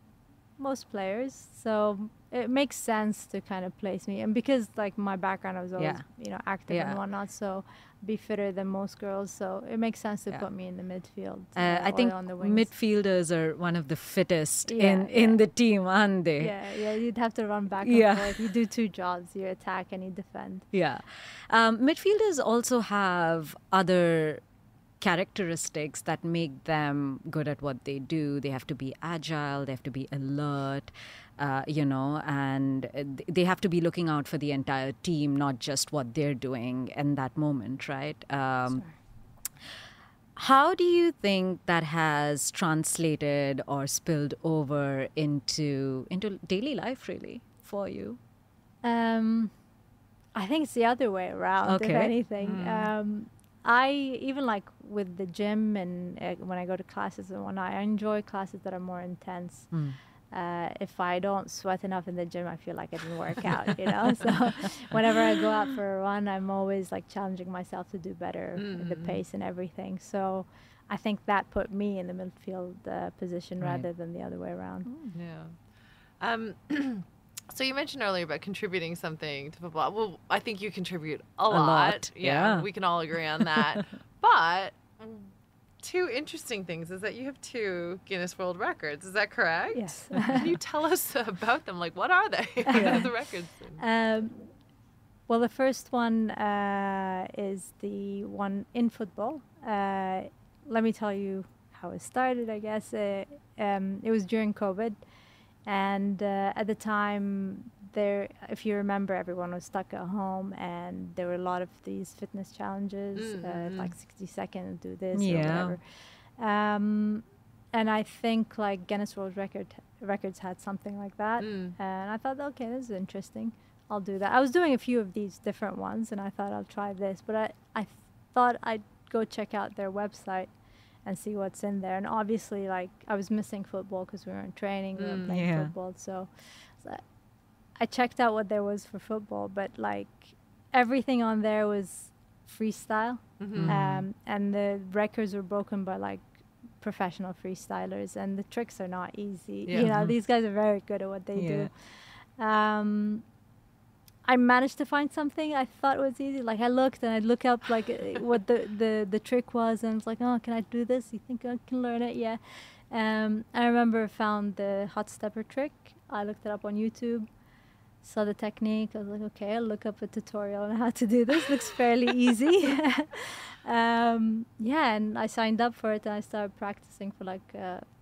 most players, so it makes sense to kind of place me. And because like my background, I was always you know, active and whatnot, so be fitter than most girls, so it makes sense to put me in the midfield. I think on the wings. Midfielders are one of the fittest in the team, aren't they? Yeah, you'd have to run back and forth. You do two jobs: you attack and you defend. Midfielders also have other characteristics that make them good at what they do. They have to be agile, they have to be alert, you know, and they have to be looking out for the entire team, not just what they're doing in that moment, right? How do you think that has translated or spilled over into daily life, really, for you? I think it's the other way around, if anything. I even like with the gym and when I go to classes and whatnot, I enjoy classes that are more intense. If I don't sweat enough in the gym, I feel like I didn't work out, you know. So whenever I go out for a run, I'm always like challenging myself to do better with the pace and everything. So I think that put me in the midfield position rather than the other way around. So you mentioned earlier about contributing something to football. Well, I think you contribute a lot. Yeah, we can all agree on that. But two interesting things is that you have 2 Guinness World Records. Is that correct? Yes. Can you tell us about them? Like, what are they? The records. Well, the first one is the one in football. Let me tell you how it started, I guess. It was during COVID. And at the time, if you remember, everyone was stuck at home, and there were a lot of these fitness challenges, like 60 seconds, do this or whatever. And I think like Guinness World Records had something like that. And I thought, okay, this is interesting. I'll do that. I was doing a few of these different ones, and I thought I'll try this. But I thought I'd go check out their website and see what's in there. And obviously, like, I was missing football because we weren't training, we weren't playing football. So I checked out what there was for football, but like everything on there was freestyle. And the records were broken by like professional freestylers, and the tricks are not easy. You know, these guys are very good at what they do. I managed to find something I thought was easy. Like I looked and I'd look up like what the trick was, and it's like, oh, can I do this? You think I can learn it? Yeah. I remember I found the hot stepper trick, I looked it up on YouTube, saw the technique. I was like, okay, I'll look up a tutorial on how to do this. Looks fairly easy. Yeah, and I signed up for it, and I started practicing for like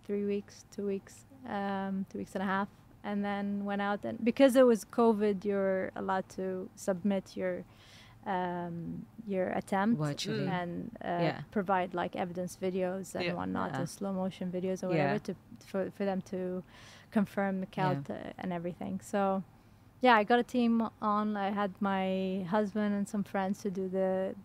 3 weeks, 2 weeks, 2 weeks and a half, and then went out. And because it was COVID, you're allowed to submit your attempt virtually and provide like evidence videos and whatnot, the slow motion videos or whatever, for them to confirm the count and everything. So yeah, I got a team on. I had my husband and some friends to do the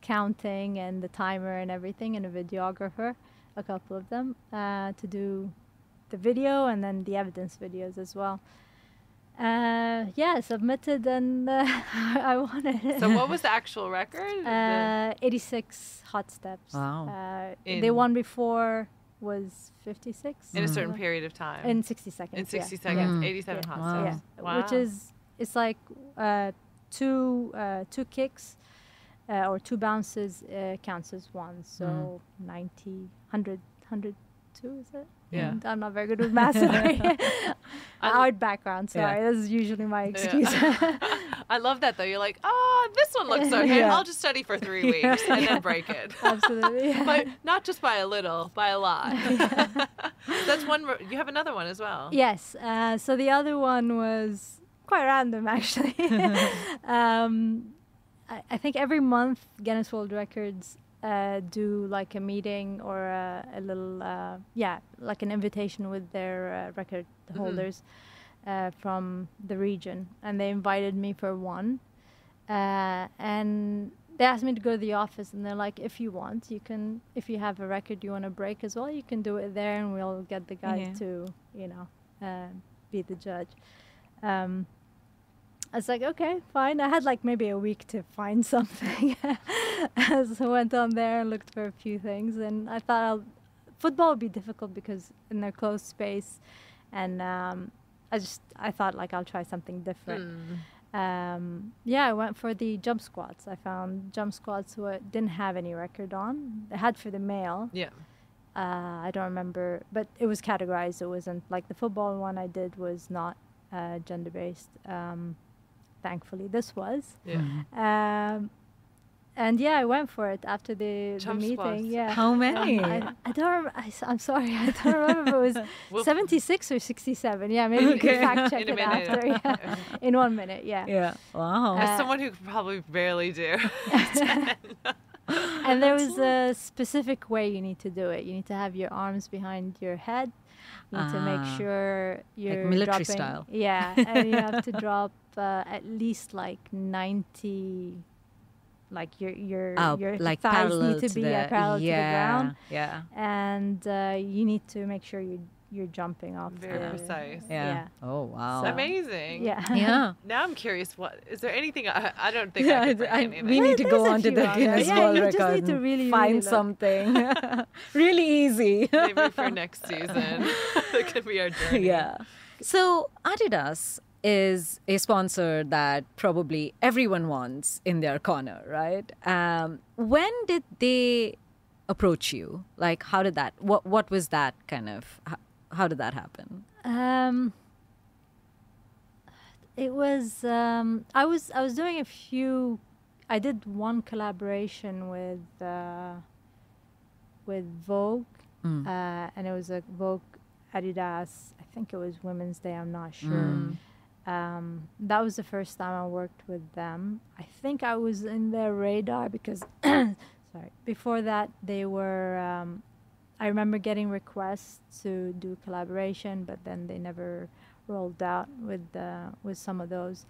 counting and the timer and everything, and a videographer, a couple of them, to do the video and then the evidence videos as well. Submitted, and I won it. So what was the actual record? 86 hot steps. Wow. The one before was 56. In a certain period of time. In 60 seconds. In 60 seconds, 87 hot steps. Yeah. Wow. Which is, it's like two kicks or two bounces counts as one. So 90, 100, 102, is it? Yeah. And I'm not very good with math. Sorry. Art background. Sorry, this is usually my excuse. I love that though. You're like, this one looks okay. I'll just study for 3 weeks and then break it. Absolutely. But not just by a little, by a lot. That's one. You have another one as well. Yes. So the other one was quite random, actually. I think every month Guinness World Records do like a meeting or a little, like an invitation with their record holders from the region. And they invited me for one. And they asked me to go to the office, and they're like, if you want, you can, if you have a record you want to break as well, you can do it there, and we'll get the guys to, be the judge. I was like, okay, fine. I had like maybe a week to find something. So I went on there and looked for a few things. And I thought football would be difficult because in their closed space. And I thought like I'll try something different. I went for the jump squats. I found jump squats didn't have any record on. They had for the male. Yeah. I don't remember, but it was categorized. It wasn't like the football one I did was not gender-based. Thankfully, this was. Yeah. And I went for it after the meeting. Squats. Yeah. How many? I don't. I'm sorry. I don't remember if it was 76 or 67. Yeah, maybe you can fact check it after. Yeah. In 1 minute. Yeah. Yeah. Wow. As someone who could probably barely do. And there was a specific way you need to do it. You need to have your arms behind your head. You need to make sure you're like military dropping, style. Yeah, and you have to drop at least like 90. Like your like thighs need to be parallel to the ground. Yeah. And you need to make sure you're jumping off. Very precise. Yeah. Oh wow. It's amazing. Yeah. Yeah. Now I'm curious. What is there anything? I don't think I could break anything. We need to go on to the Guinness World you Record just need to and really, find really something really easy. Maybe for next season, that could be our journey. Yeah. So Adidas is a sponsor that probably everyone wants in their corner, right? When did they approach you? Like, how did that? What was that kind of? How did that happen? It was I was doing a few. I did one collaboration with Vogue, and it was a Vogue Adidas. I think it was Women's Day. I'm not sure. That was the first time I worked with them. I think I was in their radar because, before that they were. I remember getting requests to do collaboration, but then they never rolled out with some of those.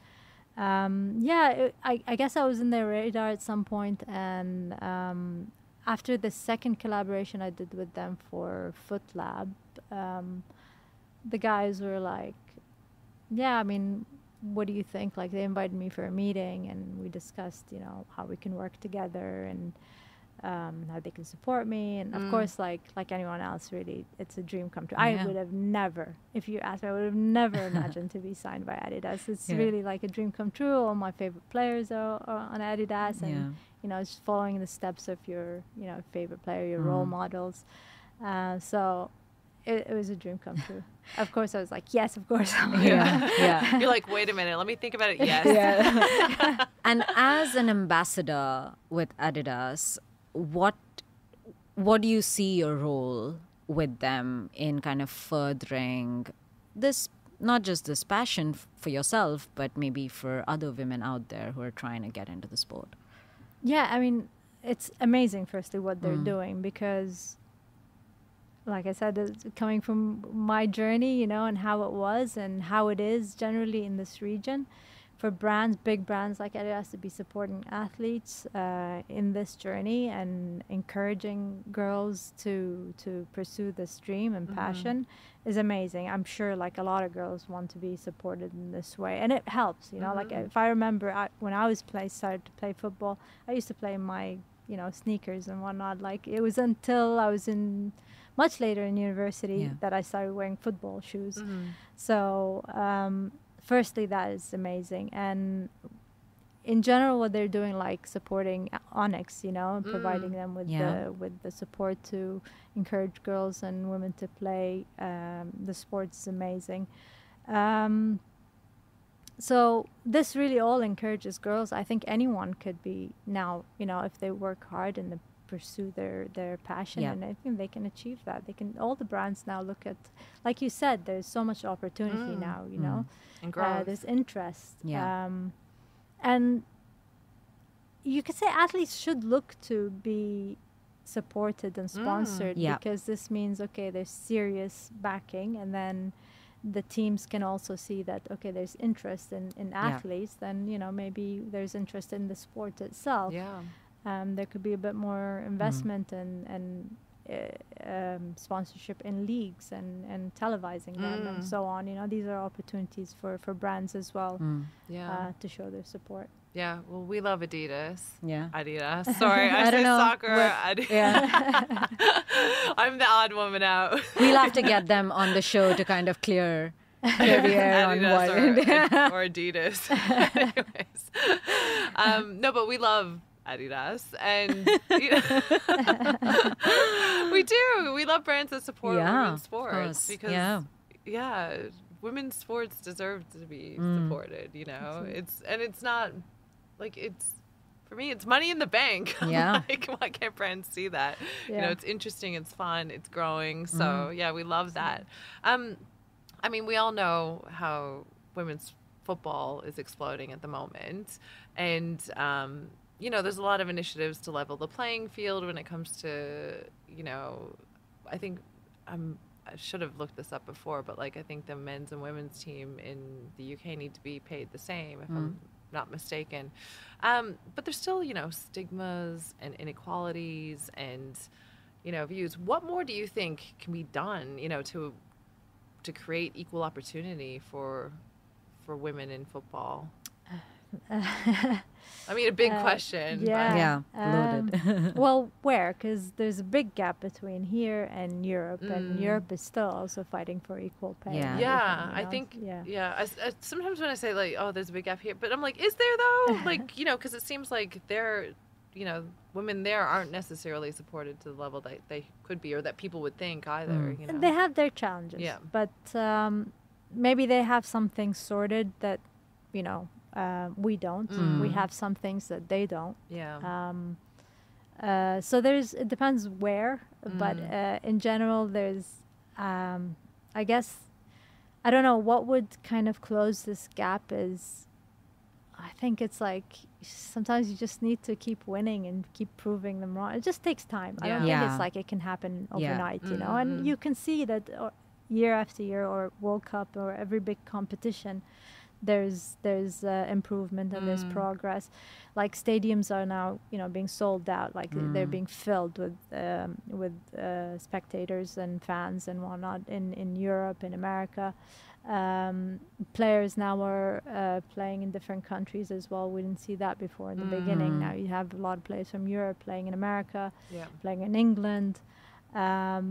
I guess I was in their radar at some point, and after the second collaboration I did with them for Foot Lab, the guys were like, yeah, I mean, what do you think? Like, they invited me for a meeting, and we discussed, how we can work together and how they can support me. And of course, like anyone else, really, it's a dream come true. I would have never, if you asked me, I would have never imagined to be signed by Adidas. It's really like a dream come true. All my favorite players are on Adidas, and it's following the steps of your, favorite player, your role models. So it was a dream come true. Of course, I was like, yes, of course. Yeah. You're like, wait a minute, let me think about it. Yes. Yeah. And as an ambassador with Adidas, what do you see your role with them in kind of furthering this, not just this passion for yourself, but maybe for other women out there who are trying to get into the sport? Yeah, I mean, it's amazing, firstly, what they're doing, because, like I said, it's coming from my journey, you know, and how it was and how it is generally in this region, for brands, big brands like Adidas, to be supporting athletes in this journey and encouraging girls to pursue this dream and passion is amazing. I'm sure like a lot of girls want to be supported in this way, and it helps, you know. Like if I remember when I was started to play football, I used to play in my, you know, sneakers and whatnot. Like it was until I was in much later in university that I started wearing football shoes. So firstly, that is amazing. And in general, what they're doing, like supporting Onyx, you know, and providing them with the support to encourage girls and women to play the sports is amazing. So this really all encourages girls. I think anyone could be now, you know, if they work hard and pursue their passion, and I think they can achieve that. They can. All the brands now look at, like you said, there's so much opportunity now, you know, and growth. there's interest, and you could say athletes should look to be supported and sponsored, because this means, okay, there's serious backing, and then the teams can also see that, okay, there's interest in athletes, then, you know, maybe there's interest in the sport itself. There could be a bit more investment and sponsorship in leagues and televising them and so on. You know, these are opportunities for brands as well to show their support. Yeah, well, we love Adidas. Yeah. Adidas. Sorry, I said soccer. Adidas. Yeah. I'm the odd woman out. We'll have to get them on the show to kind of clear the air on what. Or Adidas. Anyways. No, but we love Adidas, and you know, we do. We love brands that support women's sports, because women's sports deserve to be supported. You know, it's not like for me, it's money in the bank. Yeah. Like, why can't brands see that? You know, it's interesting, it's fun, it's growing. So yeah, we love that. I mean, we all know how women's football is exploding at the moment, and you know, there's a lot of initiatives to level the playing field when it comes to, you know, I think I should have looked this up before, but like I think the men's and women's team in the UK need to be paid the same, if I'm not mistaken. But there's still, you know, stigmas and inequalities and, you know, views. What more do you think can be done, you know, to create equal opportunity for women in football? I mean, a big question. Loaded. Well, where? Because there's a big gap between here and Europe, and Europe is still also fighting for equal pay. I think. I sometimes when I say like, oh, there's a big gap here, but I'm like, is there though? Like, you know, because it seems like you know, women there aren't necessarily supported to the level that they could be, or that people would think either. You know, they have their challenges. But maybe they have something sorted that, you know. We don't. We have some things that they don't. So it depends where, but in general, there's, I guess, I don't know what would kind of close this gap is, I think it's like sometimes you just need to keep winning and keep proving them wrong. It just takes time. I don't think it's like it can happen overnight, you know, and you can see that year after year, or World Cup, or every big competition, there's improvement and there's progress. Like stadiums are now, you know, being sold out. Like they're being filled with spectators and fans and whatnot in Europe, in America. Players now are playing in different countries as well. We didn't see that before in the beginning. Now you have a lot of players from Europe playing in America, playing in England. I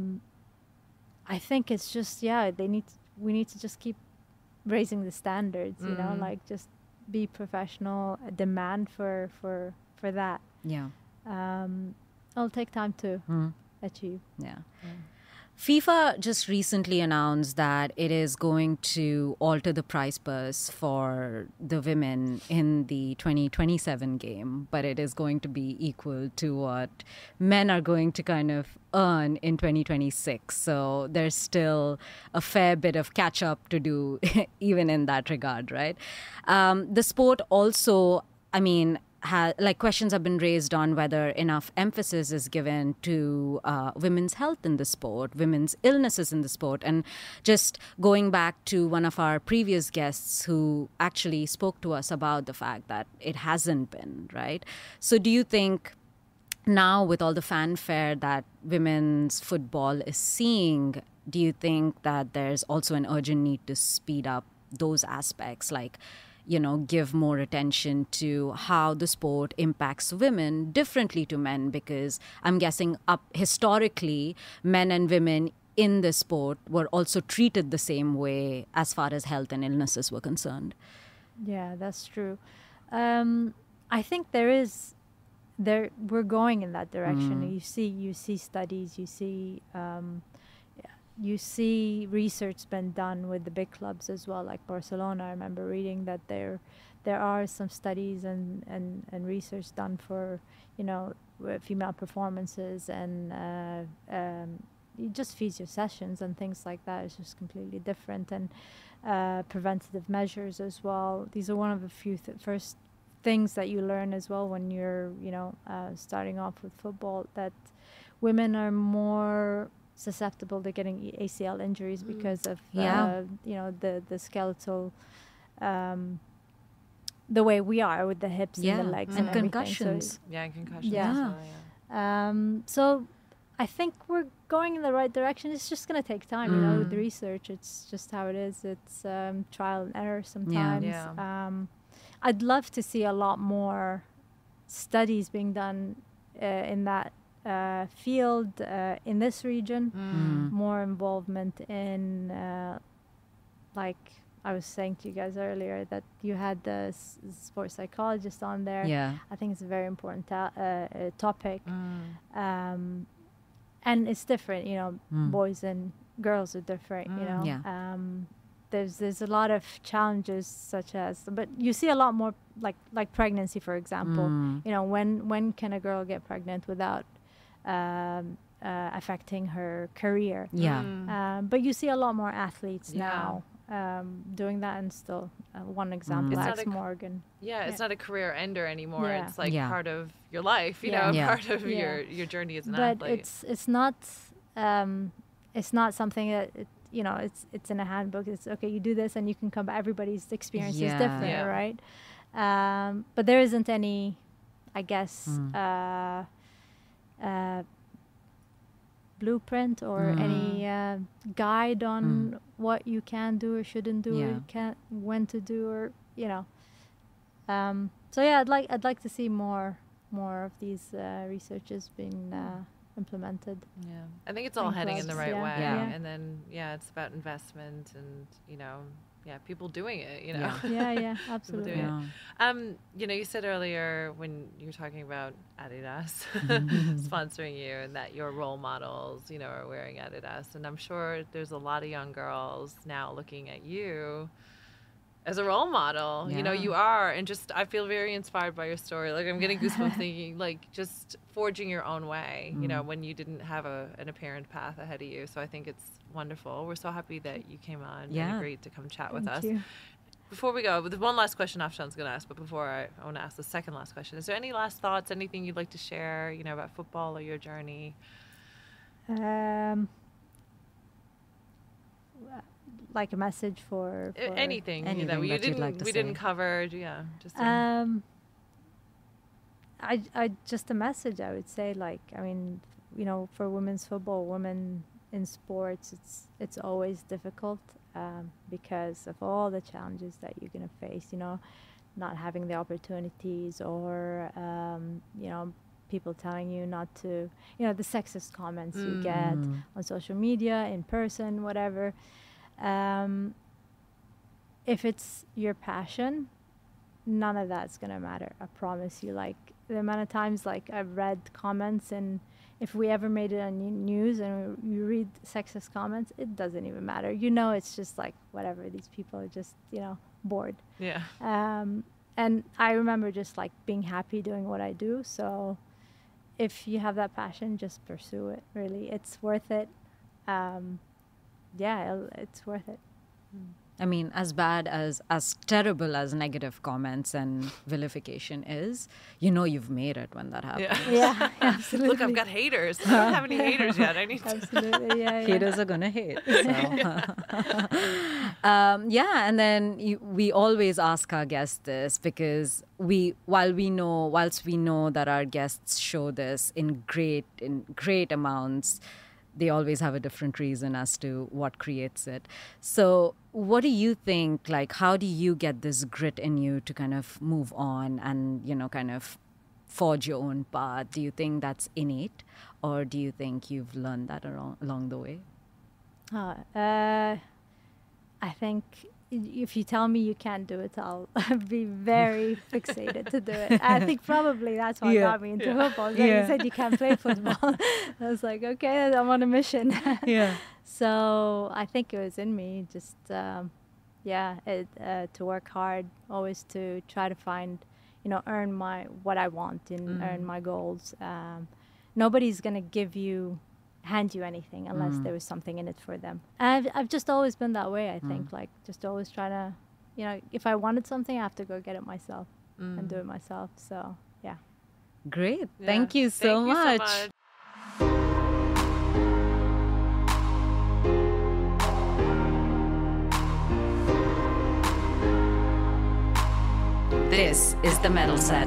think it's just we need to just keep raising the standards, you know, like just be professional, demand for that. It'll take time to achieve. FIFA just recently announced that it is going to alter the prize purse for the women in the 2027 game, but it is going to be equal to what men are going to kind of earn in 2026. So there's still a fair bit of catch up to do, even in that regard, right? The sport also, I mean, like questions have been raised on whether enough emphasis is given to women's health in the sport, women's illnesses in the sport. And just going back to one of our previous guests who actually spoke to us about the fact that it hasn't been, right? So do you think now, with all the fanfare that women's football is seeing, do you think that there's also an urgent need to speed up those aspects, like, you know, give more attention to how the sport impacts women differently to men? Because I'm guessing historically, men and women in the sport were also treated the same way as far as health and illnesses were concerned. Yeah, that's true. I think we're going in that direction. You see studies, you see research been done with the big clubs as well, like Barcelona. I remember reading that there are some studies and research done for, you know, female performances and just physio sessions and things like that. It's just completely different. And preventative measures as well. These are one of the few first things that you learn as well when you're, you know, starting off with football, that women are more susceptible to getting ACL injuries because of you know, the skeletal the way we are with the hips and the legs and concussions. So, and concussions. So I think we're going in the right direction. It's just going to take time, you know, with the research. It's just how it is. It's trial and error sometimes. I'd love to see a lot more studies being done in that field in this region, more involvement in like I was saying to you guys earlier that you had the sports psychologist on there. I think it's a very important topic, and it's different, you know. Boys and girls are different, you know. There's a lot of challenges, such as, but you see a lot more like pregnancy, for example. You know, when can a girl get pregnant without affecting her career? But you see a lot more athletes now doing that, and still one example, Alex Morgan. It's not a career ender anymore. It's like part of your life, you know, part of your journey as an athlete. But it's not something that you know, it's in a handbook. It's okay, you do this and you can come back. Everybody's experience is different, right? But there isn't any, I guess, blueprint or any guide on what you can do or shouldn't do, or when to do, or, you know. So yeah, I'd like to see more of these researches being implemented. I think it's all heading in the right way. And then it's about investment and, you know, people doing it, you know. Absolutely. You know, you said earlier when you were talking about Adidas sponsoring you, and that your role models, you know, are wearing Adidas, and I'm sure there's a lot of young girls now looking at you as a role model. You know, you are, and just I feel very inspired by your story. Like, I'm getting goosebumps thinking, like, just forging your own way, you know, when you didn't have an apparent path ahead of you. So I think it's wonderful. We're so happy that you came on and agreed to come chat with us. Before we go, there's one last question Afshan's going to ask, but before I want to ask the second last question, is there any last thoughts, anything you'd like to share, you know, about football or your journey? Like a message for anything you know, we didn't cover. Just I just a message, I would say, like, I mean, you know, for women's football, women in sports, it's always difficult because of all the challenges that you're going to face, you know, not having the opportunities, or you know, people telling you not to, you know, the sexist comments you get on social media, in person, whatever. If it's your passion, none of that's gonna matter, I promise you. Like, the amount of times, like, I've read comments in if we ever made it on news and you read sexist comments, it doesn't even matter. You know, it's just like whatever. These people are just, you know, bored. Yeah. And I remember just like being happy doing what I do. So if you have that passion, just pursue it. Really, it's worth it. It's worth it. I mean, as bad as terrible as negative comments and vilification is, you know you've made it when that happens. Yeah, absolutely. Look, I've got haters. I don't have any haters yet. I need to. Absolutely, yeah. Haters are gonna hate. So. And then we always ask our guests this because whilst we know that our guests show this in great amounts, they always have a different reason as to what creates it. So what do you think, like, how do you get this grit in you to kind of move on and, you know, kind of forge your own path? Do you think that's innate, or do you think you've learned that along the way? I think if you tell me you can't do it, I'll be very fixated to do it. I think probably that's what got me into football. Like you said, you can't play football. I was like, okay, I'm on a mission. So I think it was in me, just to work hard, always to try to find, you know, earn what I want and earn my goals. Nobody's gonna hand you anything unless there was something in it for them. And I've just always been that way, I think, like just always trying to, you know, if I wanted something, I have to go get it myself and do it myself. So, yeah. Great. Yeah. Thank you so much. This is the Mettleset.